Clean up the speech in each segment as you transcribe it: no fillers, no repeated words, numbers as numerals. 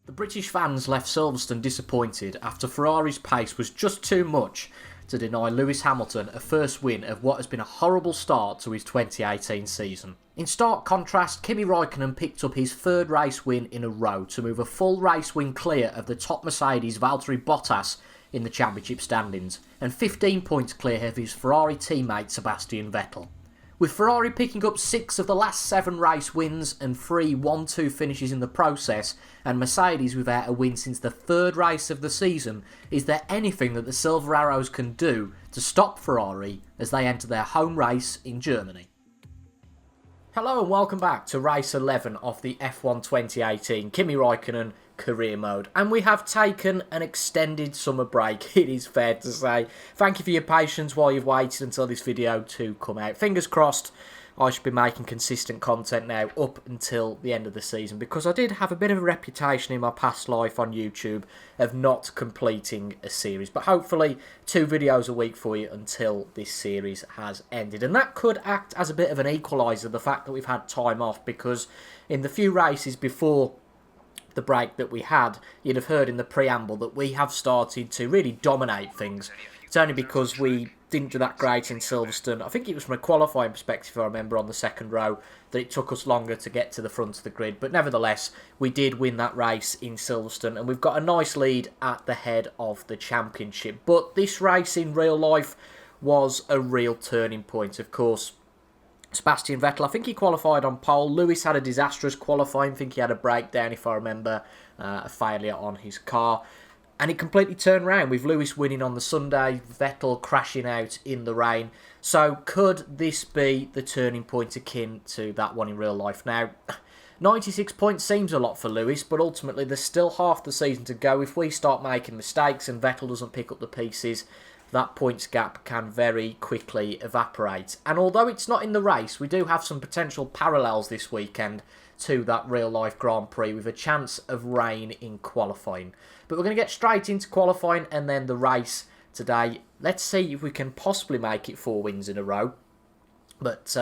The British fans left Silverstone disappointed after Ferrari's pace was just too much to deny Lewis Hamilton a first win of what has been a horrible start to his 2018 season. In stark contrast, Kimi Raikkonen picked up his third race win in a row to move a full race win clear of the top Mercedes Valtteri Bottas in the championship standings, and 15 points clear of his Ferrari teammate Sebastian Vettel. With Ferrari picking up 6 of the last 7 race wins and 3 1-2 finishes in the process, and Mercedes without a win since the 3rd race of the season, is there anything that the Silver Arrows can do to stop Ferrari as they enter their home race in Germany? Hello and welcome back to race 11 of the F1 2018 Kimi Raikkonen Career Mode, and we have taken an extended summer break, it is fair to say. Thank you for your patience while you've waited until this video to come out. Fingers crossed I should be making consistent content now up until the end of the season, because I did have a bit of a reputation in my past life on YouTube of not completing a series, but hopefully 2 videos a week for you until this series has ended. And that could act as a bit of an equaliser, the fact that we've had time off, because in the few races before the break that we had, you'd have heard in the preamble that we have started to really dominate things. It's only because we didn't do that great in Silverstone. I think it was from a qualifying perspective, if I remember, on the second row, that it took us longer to get to the front of the grid. But nevertheless, we did win that race in Silverstone, and we've got a nice lead at the head of the championship. But this race in real life was a real turning point, of course. Sebastian Vettel, I think he qualified on pole. Lewis had a disastrous qualifying. I think he had a breakdown, if I remember, a failure on his car. And it completely turned around with Lewis winning on the Sunday, Vettel crashing out in the rain. So could this be the turning point akin to that one in real life? Now, 96 points seems a lot for Lewis, but ultimately there's still half the season to go. If we start making mistakes and Vettel doesn't pick up the pieces, that points gap can very quickly evaporate. And although it's not in the race, we do have some potential parallels this weekend to that real-life Grand Prix with a chance of rain in qualifying. But we're going to get straight into qualifying and then the race today. Let's see if we can possibly make it 4 wins in a row. But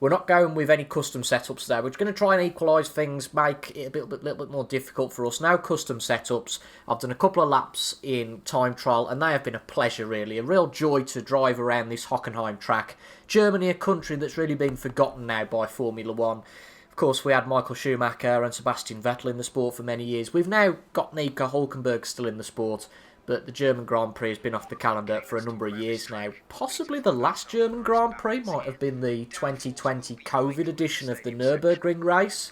we're not going with any custom setups today. We're just going to try and equalise things, make it a little bit more difficult for us. No custom setups. I've done a couple of laps in time trial, and they have been a pleasure, really. A real joy to drive around this Hockenheim track. Germany, a country that's really been forgotten now by Formula 1. Of course, we had Michael Schumacher and Sebastian Vettel in the sport for many years. We've now got Nico Hülkenberg still in the sport, but the German Grand Prix has been off the calendar for a number of years now. Possibly the last German Grand Prix might have been the 2020 COVID edition of the Nürburgring race.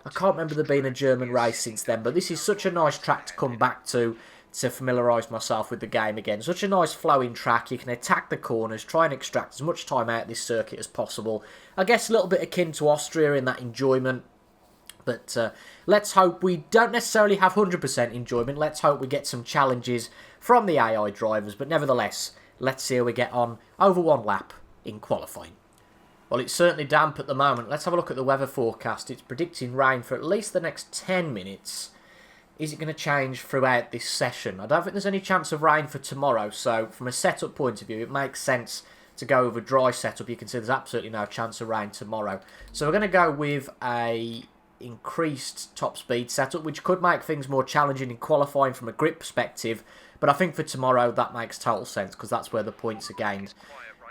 I can't remember there being a German race since then, but this is such a nice track to come back to familiarise myself with the game again. Such a nice flowing track. You can attack the corners, try and extract as much time out of this circuit as possible. I guess a little bit akin to Austria in that enjoyment. But let's hope we don't necessarily have 100% enjoyment. Let's hope we get some challenges from the AI drivers. But nevertheless, let's see how we get on over 1 lap in qualifying. Well, it's certainly damp at the moment. Let's have a look at the weather forecast. It's predicting rain for at least the next 10 minutes. Is it going to change throughout this session? I don't think there's any chance of rain for tomorrow. So from a setup point of view, it makes sense to go with a dry setup. You can see there's absolutely no chance of rain tomorrow. So we're going to go with a increased top speed setup, which could make things more challenging in qualifying from a grip perspective, but I think for tomorrow that makes total sense because that's where the points are gained.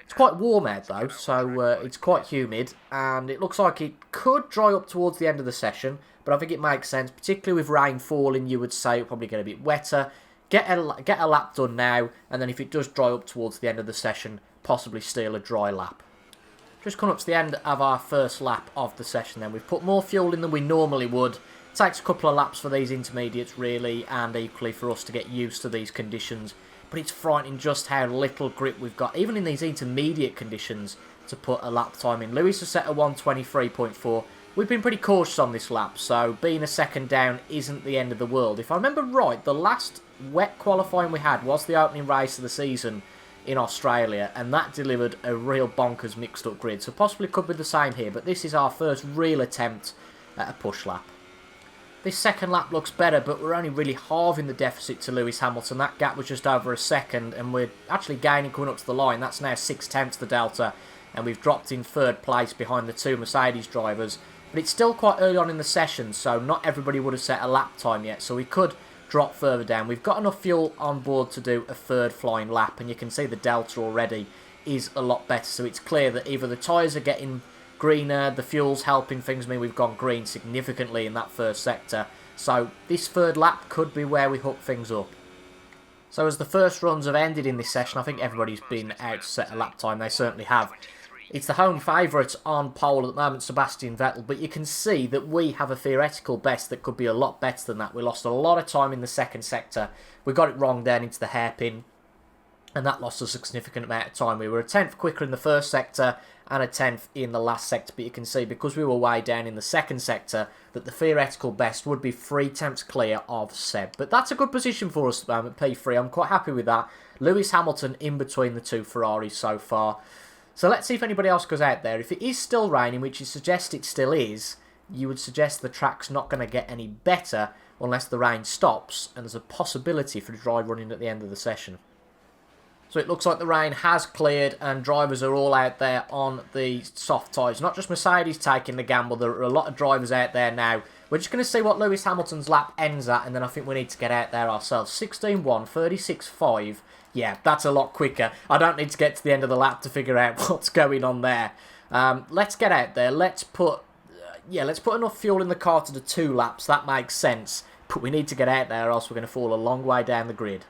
It's quite warm out though, so it's quite humid, and it looks like it could dry up towards the end of the session, but I think it makes sense, particularly with rain falling. You would say it'll probably get a bit wetter. Get a lap done now, and then if it does dry up towards the end of the session, possibly steal a dry lap. Just come up to the end of our first lap of the session then. We've put more fuel in than we normally would. It takes a couple of laps for these intermediates really, and equally for us to get used to these conditions. But it's frightening just how little grip we've got, even in these intermediate conditions, to put a lap time in. Lewis has set a 1:23.4. We've been pretty cautious on this lap, so being a second down isn't the end of the world. If I remember right, the last wet qualifying we had was the opening race of the season in Australia, and that delivered a real bonkers mixed up grid, so possibly could be the same here, but this is our first real attempt at a push lap. This second lap looks better, but we're only really halving the deficit to Lewis Hamilton. That gap was just over a second, and we're actually gaining coming up to the line. That's now 6 tenths the delta, and we've dropped in 3rd place behind the 2 Mercedes drivers But it's still quite early on in the session, so not everybody would have set a lap time yet, so we could drop further down. We've got enough fuel on board to do a third flying lap, and you can see the delta already is a lot better, so it's clear that either the tyres are getting greener, the fuel's helping things. I mean, we've gone green significantly in that first sector, so this third lap could be where we hook things up. So as the first runs have ended in this session, I think everybody's been out to set a lap time. They certainly have. It's the home favourite on pole at the moment, Sebastian Vettel, but you can see that we have a theoretical best that could be a lot better than that. We lost a lot of time in the second sector. We got it wrong down into the hairpin, and that lost us a significant amount of time. We were a tenth quicker in the first sector and a tenth in the last sector, but you can see because we were way down in the second sector that the theoretical best would be 3 tenths clear of Seb. But that's a good position for us at the moment, P3. I'm quite happy with that. Lewis Hamilton in between the two Ferraris so far. So let's see if anybody else goes out there. If it is still raining, which you suggest it still is, you would suggest the track's not going to get any better unless the rain stops, and there's a possibility for the dry running at the end of the session. So it looks like the rain has cleared and drivers are all out there on the soft tyres. Not just Mercedes taking the gamble, there are a lot of drivers out there now. We're just going to see what Lewis Hamilton's lap ends at, and then I think we need to get out there ourselves. 16.1, 36.5. Yeah, that's a lot quicker. I don't need to get to the end of the lap to figure out what's going on there. Let's get out there. Let's put enough fuel in the car to do 2 laps. That makes sense. But we need to get out there or else we're going to fall a long way down the grid.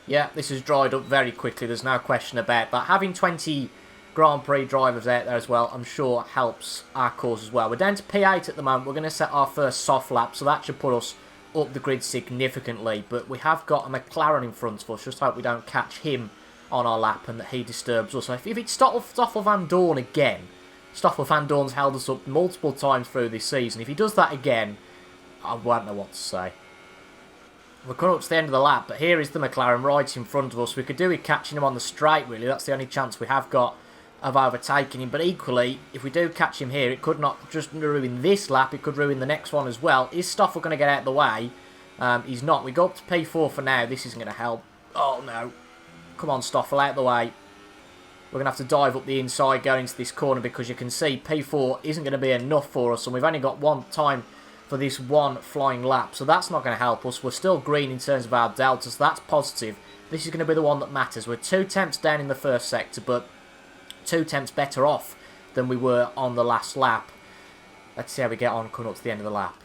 Yeah, this has dried up very quickly. There's no question about that. Having 20 Grand Prix drivers out there as well, I'm sure helps our cause as well. We're down to P8 at the moment. We're going to set our first soft lap, so that should put us up the grid significantly, but we have got a McLaren in front of us. Just hope we don't catch him on our lap and that he disturbs us. If it's Stoffel Van Dorn again, Stoffel Van Dorn's held us up multiple times through this season. If he does that again, I won't know what to say. We're coming up to the end of the lap, but here is the McLaren right in front of us. We could do with catching him on the straight, really. That's the only chance we have got of overtaking him, but equally, if we do catch him here, it could not just ruin this lap, it could ruin the next one as well. Is Stoffel going to get out of the way? He's not. We go up to P4 for now. This isn't going to help. Oh no. Come on, Stoffel, out of the way. We're going to have to dive up the inside going into this corner because you can see P4 isn't going to be enough for us, and we've only got one time for this one flying lap, so that's not going to help us. We're still green in terms of our delta, so that's positive. This is going to be the one that matters. We're 2 tenths down in the first sector, but 2 tenths better off than we were on the last lap. Let's see how we get on coming up to the end of the lap.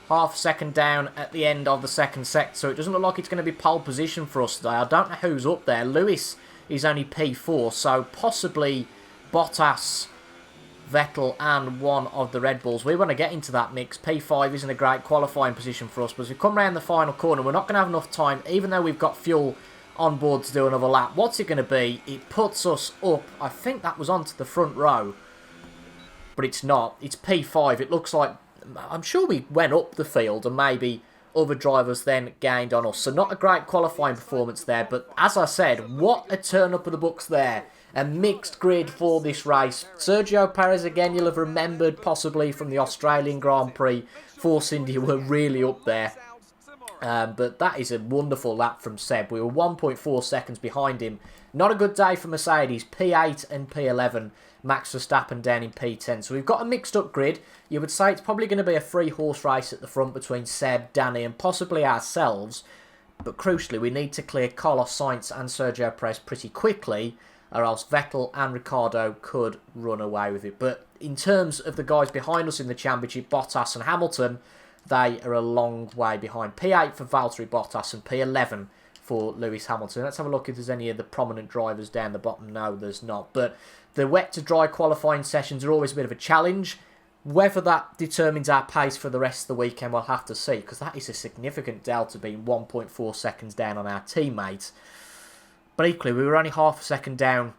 Half a second down at the end of the second sector, so it doesn't look like it's going to be pole position for us today. I don't know who's up there. Lewis is only P4, so possibly Bottas, Vettel and one of the Red Bulls. We want to get into that mix. P5 isn't a great qualifying position for us, but as we come around the final corner, we're not going to have enough time, even though we've got fuel on board to do another lap. What's it going to be? It puts us up. I think that was onto the front row, but it's not. It's P5. It looks like, I'm sure we went up the field and maybe other drivers then gained on us. So not a great qualifying performance there, but as I said, what a turn up of the books there. A mixed grid for this race. Sergio Perez, again, you'll have remembered possibly from the Australian Grand Prix. Force India were really up there. But that is a wonderful lap from Seb. We were 1.4 seconds behind him. Not a good day for Mercedes. P8 and P11. Max Verstappen down in P10. So we've got a mixed up grid. You would say it's probably going to be a 3-horse race at the front between Seb, Danny and possibly ourselves. But crucially, we need to clear Carlos Sainz and Sergio Perez pretty quickly, or else Vettel and Ricciardo could run away with it. But in terms of the guys behind us in the championship, Bottas and Hamilton, they are a long way behind. P8 for Valtteri Bottas and P11 for Lewis Hamilton. Let's have a look if there's any of the prominent drivers down the bottom. No, there's not. But the wet to dry qualifying sessions are always a bit of a challenge. Whether that determines our pace for the rest of the weekend, we'll have to see, because that is a significant delta, being 1.4 seconds down on our teammates. But equally, we were only half a second down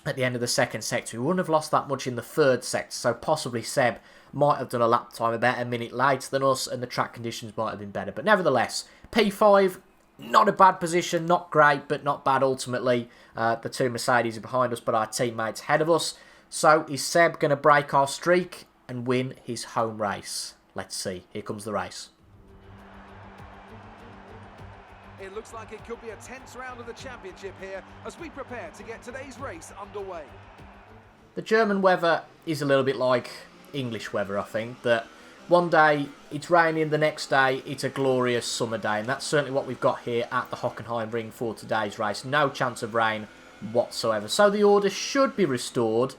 at the end of the second sector. We wouldn't have lost that much in the third sector, so possibly Seb might have done a lap time about a minute later than us, and the track conditions might have been better. But nevertheless, P5, not a bad position, not great, but not bad ultimately. The two Mercedes are behind us, but our teammates ahead of us. So is Seb going to break our streak and win his home race? Let's see. Here comes the race. It looks like it could be a tense round of the championship here as we prepare to get today's race underway. The German weather is a little bit like English weather, I think, that one day it's raining, the next day it's a glorious summer day, and that's certainly what we've got here at the Hockenheimring for today's race. No chance of rain whatsoever. So the order should be restored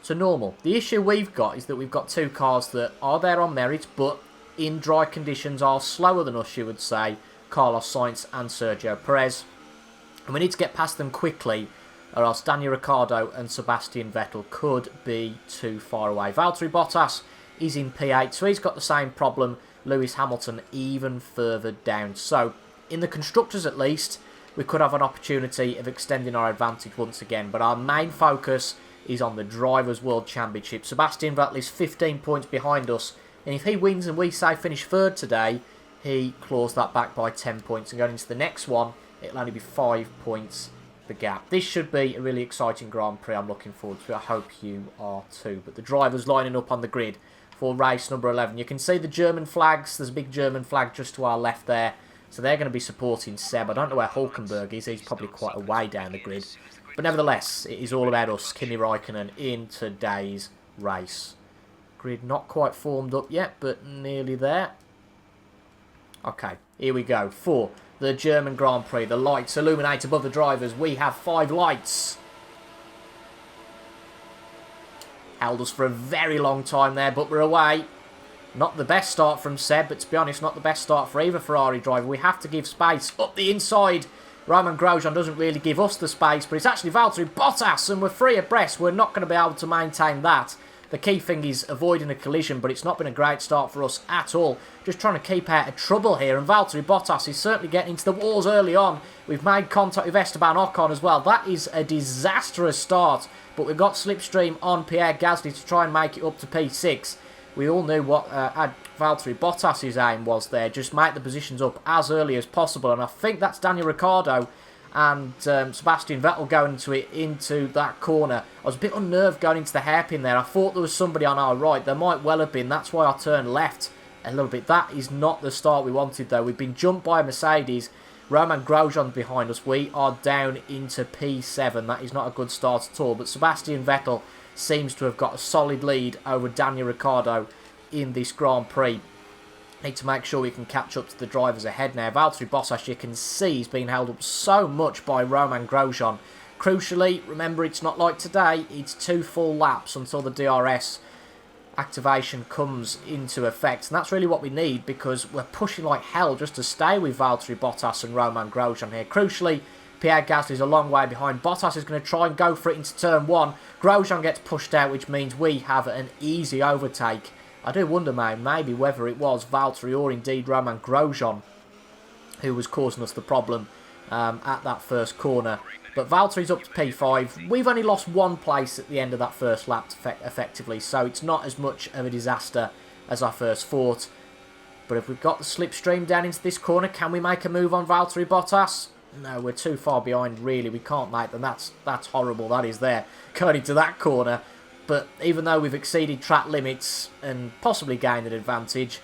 to normal. The issue we've got is that we've got two cars that are there on merit, but in dry conditions are slower than us, you would say, Carlos Sainz and Sergio Perez. And we need to get past them quickly, or else Daniel Ricciardo and Sebastian Vettel could be too far away. Valtteri Bottas is in P8, so he's got the same problem. Lewis Hamilton even further down. So, in the constructors at least, we could have an opportunity of extending our advantage once again. But our main focus is on the Drivers' World Championship. Sebastian Vettel is 15 points behind us, and if he wins and we say finish third today, he claws that back by 10 points. And going into the next one, it'll only be 5 points the gap. This should be a really exciting Grand Prix. I'm looking forward to it. I hope you are too. But the drivers lining up on the grid for race number 11. You can see the German flags. There's a big German flag just to our left there. So they're going to be supporting Seb. I don't know where Hulkenberg is. He's probably quite a way down the grid. But nevertheless, it is all about us, Kimi Raikkonen, in today's race. Grid not quite formed up yet, but nearly there. Okay, here we go. For the German Grand Prix, the lights illuminate above the drivers. We have 5 lights. Held us for a very long time there, but we're away. Not the best start from Seb, but to be honest, not the best start for either Ferrari driver. We have to give space up the inside. Roman Grosjean doesn't really give us the space, but it's actually Valtteri Bottas, and we're free abreast. We're not going to be able to maintain that. The key thing is avoiding a collision, but it's not been a great start for us at all. Just trying to keep out of trouble here, and Valtteri Bottas is certainly getting into the walls early on. We've made contact with Esteban Ocon as well. That is a disastrous start, but we've got slipstream on Pierre Gasly to try and make it up to P6. We all knew what Valtteri Bottas' aim was there. Just make the positions up as early as possible, and I think that's Daniel Ricciardo and Sebastian Vettel going into that corner. I was a bit unnerved going into the hairpin there. I thought there was somebody on our right. There might well have been. That's why I turned left a little bit. That is not the start we wanted, though. We've been jumped by a Mercedes. Roman Grosjean behind us. We are down into P7. That is not a good start at all. But Sebastian Vettel seems to have got a solid lead over Daniel Ricciardo in this Grand Prix. Need to make sure we can catch up to the drivers ahead now. Valtteri Bottas, you can see, he's been held up so much by Roman Grosjean. Crucially, remember, it's not like today. It's 2 full laps until the DRS activation comes into effect. And that's really what we need, because we're pushing like hell just to stay with Valtteri Bottas and Roman Grosjean here. Crucially, Pierre Gasly is a long way behind. Bottas is going to try and go for it into turn 1. Grosjean gets pushed out, which means we have an easy overtake. I do wonder, maybe whether it was Valtteri or indeed Roman Grosjean who was causing us the problem at that first corner. But Valtteri's up to P5. We've only lost 1 place at the end of that first lap, effectively, so it's not as much of a disaster as I first thought. But if we've got the slipstream down into this corner, can we make a move on Valtteri Bottas? No, we're too far behind, really. We can't make them. That's horrible, that is there, going into that corner. But even though we've exceeded track limits and possibly gained an advantage,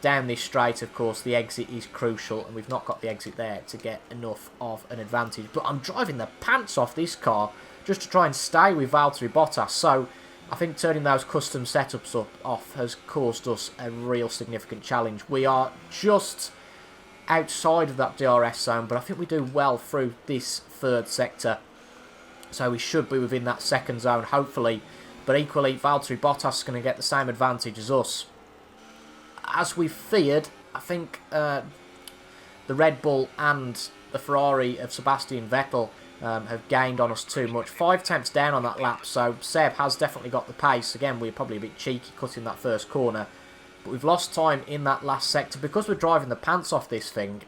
down this straight, of course, the exit is crucial, and we've not got the exit there to get enough of an advantage. But I'm driving the pants off this car just to try and stay with Valtteri Bottas. So I think turning those custom setups off has caused us a real significant challenge. We are just outside of that DRS zone, but I think we do well through this 3rd sector. So we should be within that 2nd zone, hopefully. But equally, Valtteri Bottas is going to get the same advantage as us. As we feared, I think the Red Bull and the Ferrari of Sebastian Vettel have gained on us too much. 5 tenths down on that lap, so Seb has definitely got the pace. Again, we're probably a bit cheeky cutting that first corner. But we've lost time in that last sector. Because we're driving the pants off this thing,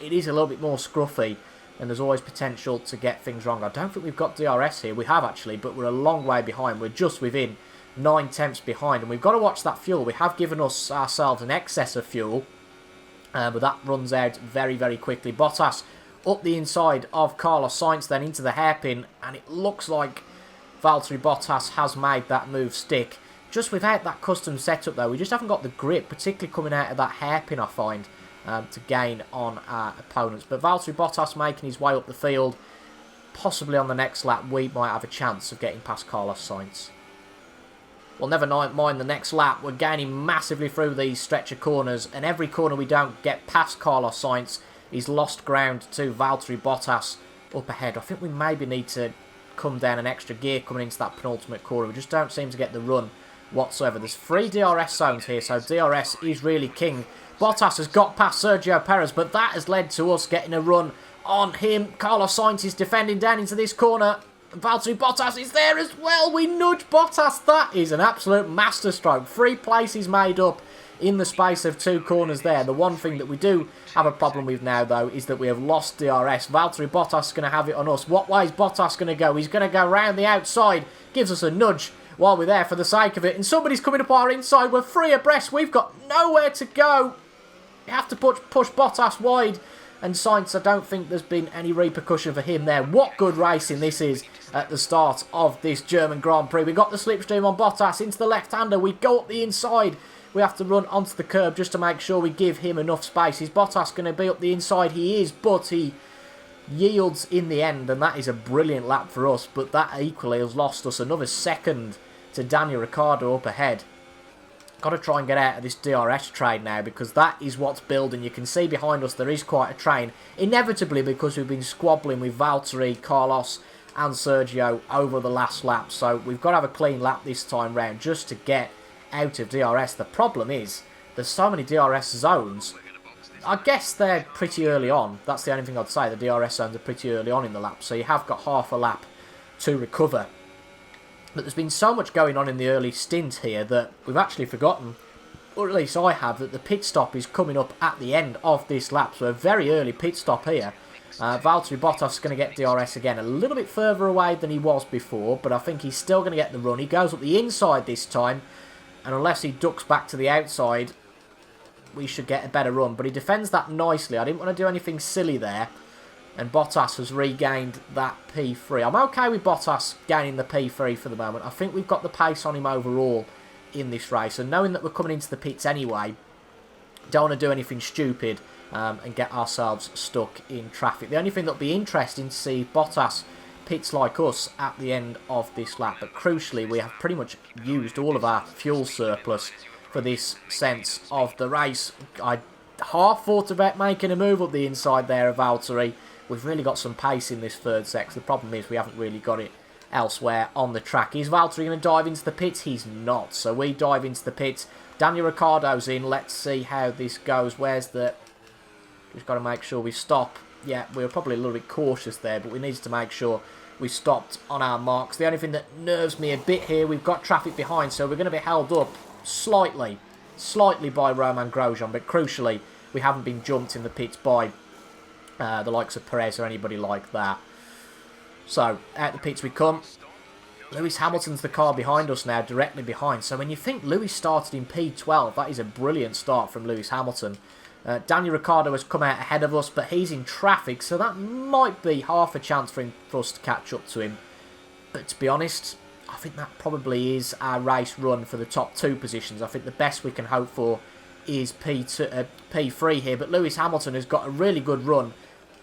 it is a little bit more scruffy, and there's always potential to get things wrong. I don't think we've got DRS here. We have actually, but we're a long way behind. We're just within 9 tenths behind, and we've got to watch that fuel. We have given ourselves an excess of fuel, but that runs out very, very quickly. Bottas up the inside of Carlos Sainz, then into the hairpin, and it looks like Valtteri Bottas has made that move stick. Just without that custom setup, though, we just haven't got the grip, particularly coming out of that hairpin, I find, to gain on our opponents. But Valtteri Bottas making his way up the field. Possibly on the next lap, we might have a chance of getting past Carlos Sainz. Well, never mind the next lap. We're gaining massively through these stretch of corners, and every corner we don't get past Carlos Sainz, he's lost ground to Valtteri Bottas up ahead. I think we maybe need to come down an extra gear coming into that penultimate corner. We just don't seem to get the run whatsoever. There's 3 DRS zones here, so DRS is really king. Bottas has got past Sergio Perez, but that has led to us getting a run on him. Carlos Sainz is defending down into this corner. Valtteri Bottas is there as well. We nudge Bottas. That is an absolute masterstroke. 3 places made up in the space of 2 corners there. The one thing that we do have a problem with now, though, is that we have lost DRS. Valtteri Bottas is going to have it on us. What way is Bottas going to go? He's going to go round the outside. Gives us a nudge while we're there for the sake of it. And somebody's coming up our inside. We're 3 abreast. We've got nowhere to go. You have to push Bottas wide. And Sainz, I don't think there's been any repercussion for him there. What good racing this is at the start of this German Grand Prix. We got the slipstream on Bottas into the left-hander. We go up the inside. We have to run onto the curb just to make sure we give him enough space. Is Bottas going to be up the inside? He is, but he yields in the end, and that is a brilliant lap for us. But that equally has lost us another second to Daniel Ricciardo up ahead. Got to try and get out of this DRS train now, because that is what's building. You can see behind us there is quite a train. Inevitably, because we've been squabbling with Valtteri, Carlos and Sergio over the last lap. So we've got to have a clean lap this time round just to get out of DRS. The problem is there's so many DRS zones. I guess they're pretty early on. That's the only thing I'd say. The DRS zones are pretty early on in the lap, so you have got half a lap to recover. But there's been so much going on in the early stint here that we've actually forgotten, or at least I have, that the pit stop is coming up at the end of this lap. So a very early pit stop here. Valtteri Bottas is going to get DRS again, a little bit further away than he was before, but I think he's still going to get the run. He goes up the inside this time, and unless he ducks back to the outside, we should get a better run. But he defends that nicely. I didn't want to do anything silly there. And Bottas has regained that P3. I'm okay with Bottas gaining the P3 for the moment. I think we've got the pace on him overall in this race. And knowing that we're coming into the pits anyway, don't want to do anything stupid and get ourselves stuck in traffic. The only thing that'll be interesting to see Bottas pits like us at the end of this lap. But crucially, we have pretty much used all of our fuel surplus for this sense of the race. I half thought about making a move up the inside there of Valtteri. We've really got some pace in this third section. The problem is we haven't really got it elsewhere on the track. Is Valtteri going to dive into the pits? He's not. So we dive into the pits. Daniel Ricciardo's in. Let's see how this goes. Where's the... We've got to make sure we stop. Yeah, we were probably a little bit cautious there, but we needed to make sure we stopped on our marks. The only thing that nerves me a bit here, we've got traffic behind, so we're going to be held up slightly by Romain Grosjean, but crucially, we haven't been jumped in the pits by the likes of Perez or anybody like that. So, out the pits we come. Lewis Hamilton's the car behind us now, directly behind. So when you think Lewis started in P12, that is a brilliant start from Lewis Hamilton. Daniel Ricciardo has come out ahead of us, but he's in traffic, so that might be half a chance for us to catch up to him. But to be honest, I think that probably is our race run for the top 2 positions. I think the best we can hope for is P3 here, but Lewis Hamilton has got a really good run.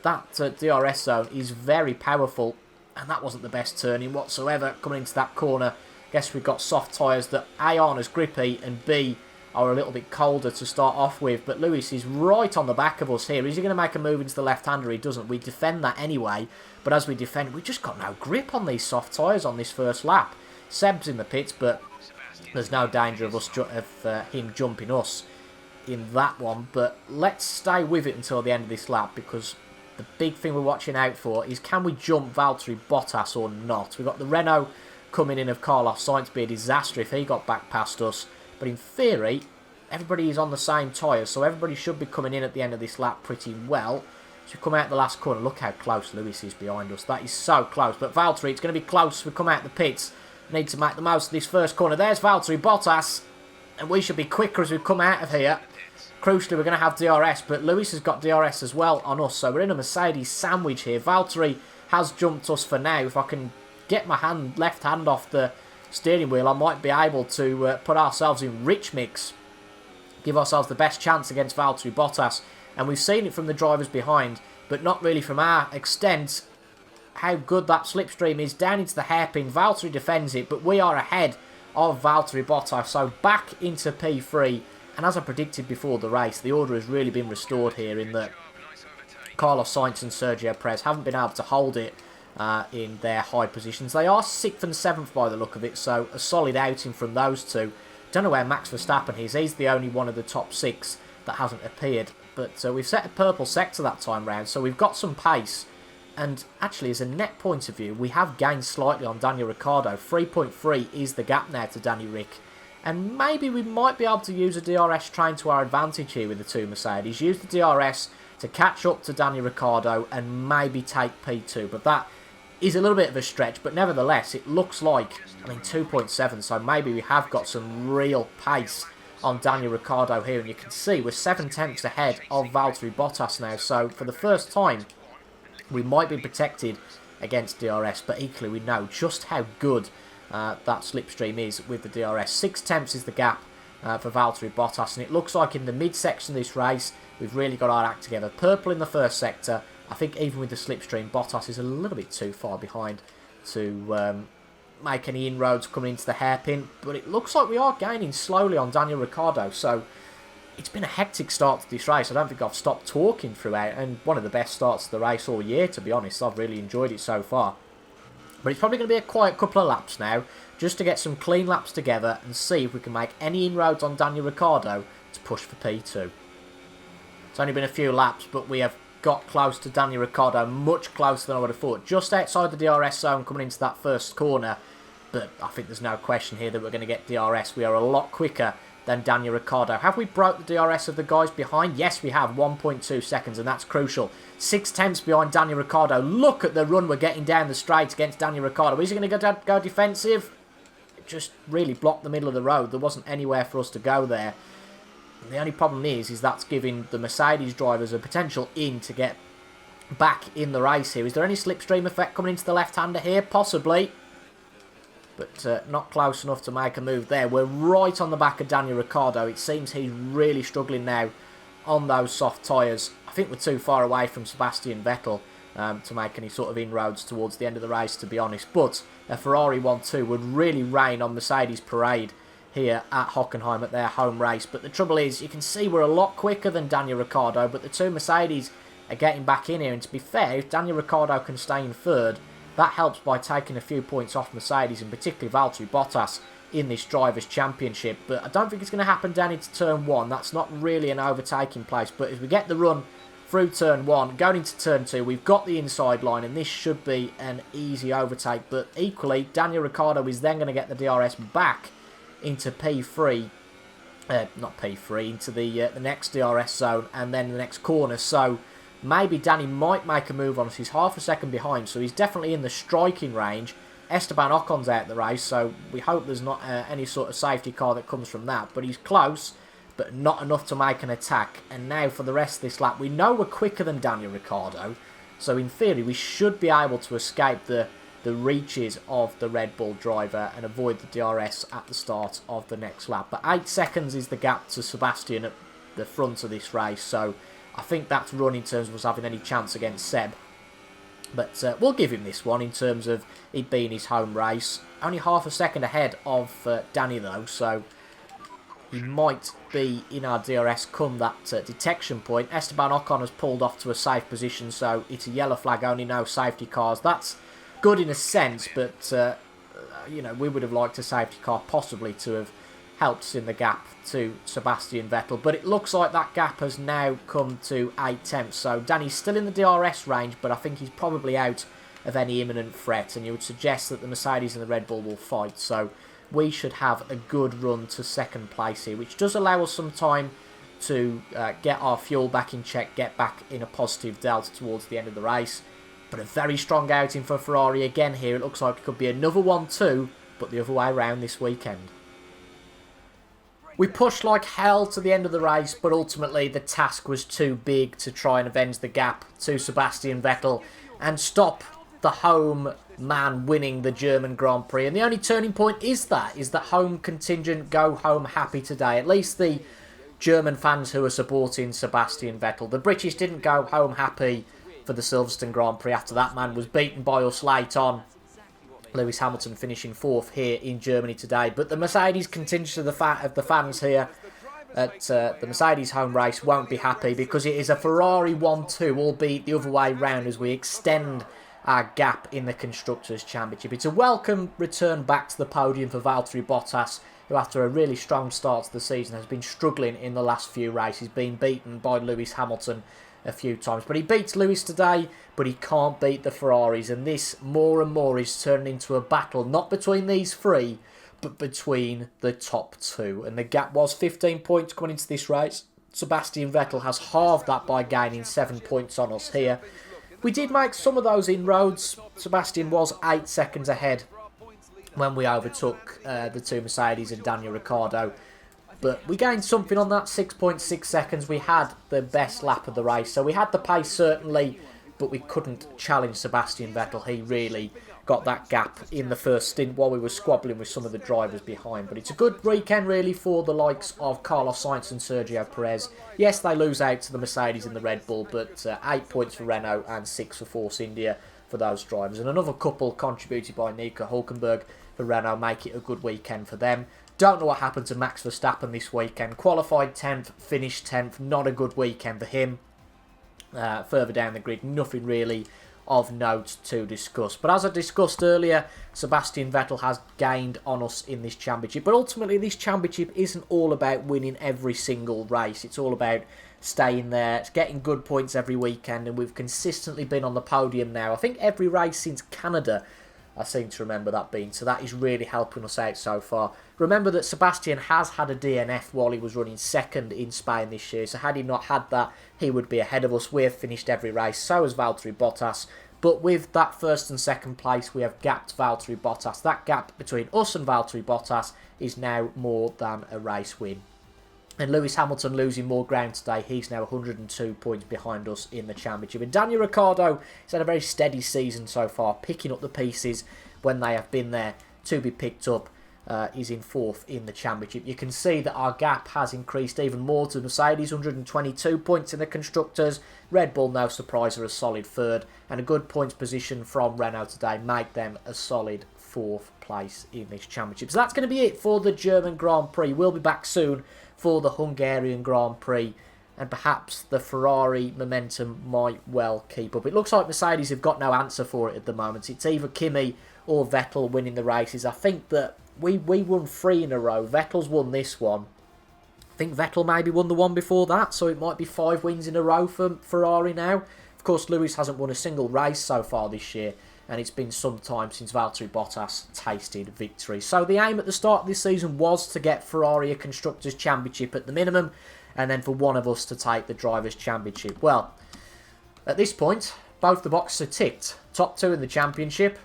That DRS zone is very powerful, and that wasn't the best turning whatsoever coming into that corner. Guess we've got soft tyres that A aren't as grippy and B are a little bit colder to start off with, but Lewis is right on the back of us here. Is he going to make a move into the left-hander? He doesn't. We defend that anyway, but as we defend, we've just got no grip on these soft tyres on this first lap. Seb's in the pits, but there's no danger of him jumping us in that one. But let's stay with it until the end of this lap, because the big thing we're watching out for is, can we jump Valtteri Bottas or not? We've got the Renault coming in of Carlos Sainz. Be a disaster if he got back past us. But in theory, everybody is on the same tyres, so everybody should be coming in at the end of this lap pretty well. So we come out the last corner. Look how close Lewis is behind us. That is so close. But Valtteri, it's going to be close. We come out the pits. Need to make the most of this first corner. There's Valtteri Bottas. And we should be quicker as we come out of here. Crucially, we're going to have DRS, but Lewis has got DRS as well on us. So we're in a Mercedes sandwich here. Valtteri has jumped us for now. If I can get my left hand off the steering wheel, I might be able to put ourselves in rich mix, give ourselves the best chance against Valtteri Bottas. And we've seen it from the drivers behind, but not really from our extent. How good that slipstream is down into the hairpin. Valtteri defends it, but we are ahead of Valtteri Bottas. So back into P3, and as I predicted before the race, the order has really been restored here in that Carlos Sainz and Sergio Perez haven't been able to hold it in their high positions. They are 6th and 7th by the look of it, so a solid outing from those two. Don't know where Max Verstappen is. He's the only one of the top 6 that hasn't appeared. But we've set a purple sector that time round, so we've got some pace. And actually, as a net point of view, we have gained slightly on Daniel Ricciardo. 3.3 is the gap now to Danny Ric. And maybe we might be able to use a DRS train to our advantage here with the two Mercedes. Use the DRS to catch up to Daniel Ricciardo and maybe take P2. But that is a little bit of a stretch. But nevertheless, it looks like, 2.7. So maybe we have got some real pace on Daniel Ricciardo here. And you can see we're 7 tenths ahead of Valtteri Bottas now. So for the first time, we might be protected against DRS. But equally, we know just how good that slipstream is with the DRS. 6 tenths is the gap for Valtteri Bottas, and it looks like in the mid-section of this race, we've really got our act together. Purple in the first sector. I think even with the slipstream, Bottas is a little bit too far behind to make any inroads coming into the hairpin, but it looks like we are gaining slowly on Daniel Ricciardo, so it's been a hectic start to this race. I don't think I've stopped talking throughout, and one of the best starts to the race all year, to be honest. I've really enjoyed it so far. But it's probably going to be a quiet couple of laps now, just to get some clean laps together and see if we can make any inroads on Daniel Ricciardo to push for P2. It's only been a few laps, but we have got close to Daniel Ricciardo, much closer than I would have thought. Just outside the DRS zone coming into that first corner, but I think there's no question here that we're going to get DRS. We are a lot quicker than Daniel Ricciardo. Have we broke the DRS of the guys behind? Yes, we have. 1.2 seconds, and that's crucial. 6 tenths behind Daniel Ricciardo. Look at the run we're getting down the straight against Daniel Ricciardo. Is he going to go defensive? It just really blocked the middle of the road. There wasn't anywhere for us to go there. And the only problem is that's giving the Mercedes drivers a potential in to get back in the race here. Is there any slipstream effect coming into the left-hander here? Possibly. But not close enough to make a move there. We're right on the back of Daniel Ricciardo. It seems he's really struggling now on those soft tyres. I think we're too far away from Sebastian Vettel to make any sort of inroads towards the end of the race, to be honest. But a Ferrari 1-2 would really rain on Mercedes parade here at Hockenheim at their home race. But the trouble is, you can see we're a lot quicker than Daniel Ricciardo, but the two Mercedes are getting back in here. And to be fair, if Daniel Ricciardo can stay in third, that helps by taking a few points off Mercedes, and particularly Valtteri Bottas in this Drivers' Championship. But I don't think it's going to happen down into Turn 1. That's not really an overtaking place. But as we get the run through Turn 1, going into Turn 2, we've got the inside line, and this should be an easy overtake. But equally, Daniel Ricciardo is then going to get the DRS back into P3. Not P3, into the next DRS zone, and then the next corner. So maybe Danny might make a move on us. He's half a second behind, so he's definitely in the striking range. Esteban Ocon's out of the race, so we hope there's not any sort of safety car that comes from that. But he's close, but not enough to make an attack. And now for the rest of this lap, we know we're quicker than Daniel Ricciardo, so in theory we should be able to escape the reaches of the Red Bull driver and avoid the DRS at the start of the next lap. But 8 seconds is the gap to Sebastian at the front of this race, so I think that's run in terms of us having any chance against Seb. But we'll give him this one in terms of it being his home race. Only half a second ahead of Danny though, so he might be in our DRS come that detection point. Esteban Ocon has pulled off to a safe position, so it's a yellow flag, only no safety cars. That's good in a sense, but we would have liked a safety car possibly to have helped us in the gap to Sebastian Vettel, but it looks like that gap has now come to 8 tenths. So Danny's still in the DRS range, but I think he's probably out of any imminent threat, and you would suggest that the Mercedes and the Red Bull will fight. So we should have a good run to second place here, which does allow us some time to get our fuel back in check, get back in a positive delta towards the end of the race. But a very strong outing for Ferrari again here. It looks like it could be another 1-2, but the other way around this weekend. We pushed like hell to the end of the race, but ultimately the task was too big to try and avenge the gap to Sebastian Vettel and stop the home man winning the German Grand Prix. And the only turning point is that home contingent go home happy today. At least the German fans who are supporting Sebastian Vettel. The British didn't go home happy for the Silverstone Grand Prix after that man was beaten by us late on Lewis Hamilton finishing 4th here in Germany today. But the Mercedes contingent of the fans here at the Mercedes home race won't be happy, because it is a Ferrari 1-2, albeit the other way round, as we extend our gap in the Constructors' Championship. It's a welcome return back to the podium for Valtteri Bottas, who after a really strong start to the season has been struggling in the last few races, being beaten by Lewis Hamilton a few times. But he beats Lewis today, but he can't beat the Ferraris, and this more and more is turning into a battle, not between these three, but between the top two. And the gap was 15 points going into this race. Sebastian Vettel has halved that by gaining 7 points on us here. We did make some of those inroads. Sebastian was 8 seconds ahead when we overtook the two Mercedes and Daniel Ricciardo. But we gained something on that, 6.6 seconds. We had the best lap of the race. So we had the pace, certainly, but we couldn't challenge Sebastian Vettel. He really got that gap in the first stint while we were squabbling with some of the drivers behind. But it's a good weekend, really, for the likes of Carlos Sainz and Sergio Perez. Yes, they lose out to the Mercedes and the Red Bull, but 8 points for Renault and 6 for Force India for those drivers. And another couple contributed by Nico Hülkenberg for Renault make it a good weekend for them. Don't know what happened to Max Verstappen this weekend. Qualified 10th, finished 10th. Not a good weekend for him. Further down the grid, nothing really of note to discuss. But as I discussed earlier, Sebastian Vettel has gained on us in this championship. But ultimately, this championship isn't all about winning every single race. It's all about staying there. It's getting good points every weekend. And we've consistently been on the podium now. I think every race since Canada, I seem to remember that being. So that is really helping us out so far. Remember that Sebastian has had a DNF while he was running second in Spain this year. So had he not had that, he would be ahead of us. We have finished every race. So has Valtteri Bottas. But with that first and second place, we have gapped Valtteri Bottas. That gap between us and Valtteri Bottas is now more than a race win. And Lewis Hamilton losing more ground today. He's now 102 points behind us in the championship. And Daniel Ricciardo has had a very steady season so far, picking up the pieces when they have been there to be picked up. Is in 4th in the championship. You can see that our gap has increased even more to Mercedes, 122 points in the Constructors. Red Bull, no surprise, are a solid 3rd. And a good points position from Renault today make them a solid 4th place in this championship. So that's going to be it for the German Grand Prix. We'll be back soon for the Hungarian Grand Prix. And perhaps the Ferrari momentum might well keep up. It looks like Mercedes have got no answer for it at the moment. It's either Kimi or Vettel winning the races. I think that we won 3 in a row. Vettel's won this one. I think Vettel maybe won the one before that, so it might be 5 wins in a row for Ferrari now. Of course, Lewis hasn't won a single race so far this year, and it's been some time since Valtteri Bottas tasted victory. So the aim at the start of this season was to get Ferrari a Constructors' Championship at the minimum, and then for one of us to take the Drivers' Championship. Well, at this point, both the boxes are ticked. Top 2 in the championship,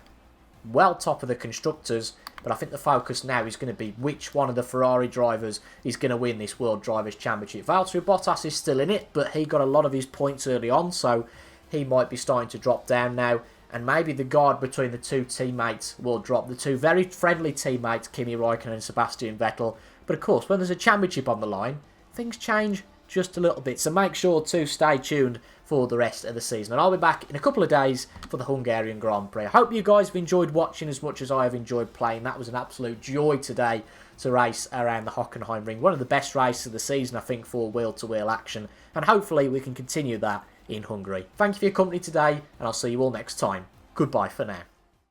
well top of the Constructors. But I think the focus now is going to be which one of the Ferrari drivers is going to win this World Drivers' Championship. Valtteri Bottas is still in it, but he got a lot of his points early on, so he might be starting to drop down now. And maybe the guard between the two teammates will drop. The two very friendly teammates, Kimi Raikkonen and Sebastian Vettel. But of course, when there's a championship on the line, things change just a little bit. So make sure to stay tuned for the rest of the season. And I'll be back in a couple of days for the Hungarian Grand Prix. I hope you guys have enjoyed watching as much as I have enjoyed playing. That was an absolute joy today to race around the Hockenheim ring. One of the best races of the season, I think, for wheel-to-wheel action. And hopefully we can continue that in Hungary. Thank you for your company today, and I'll see you all next time. Goodbye for now.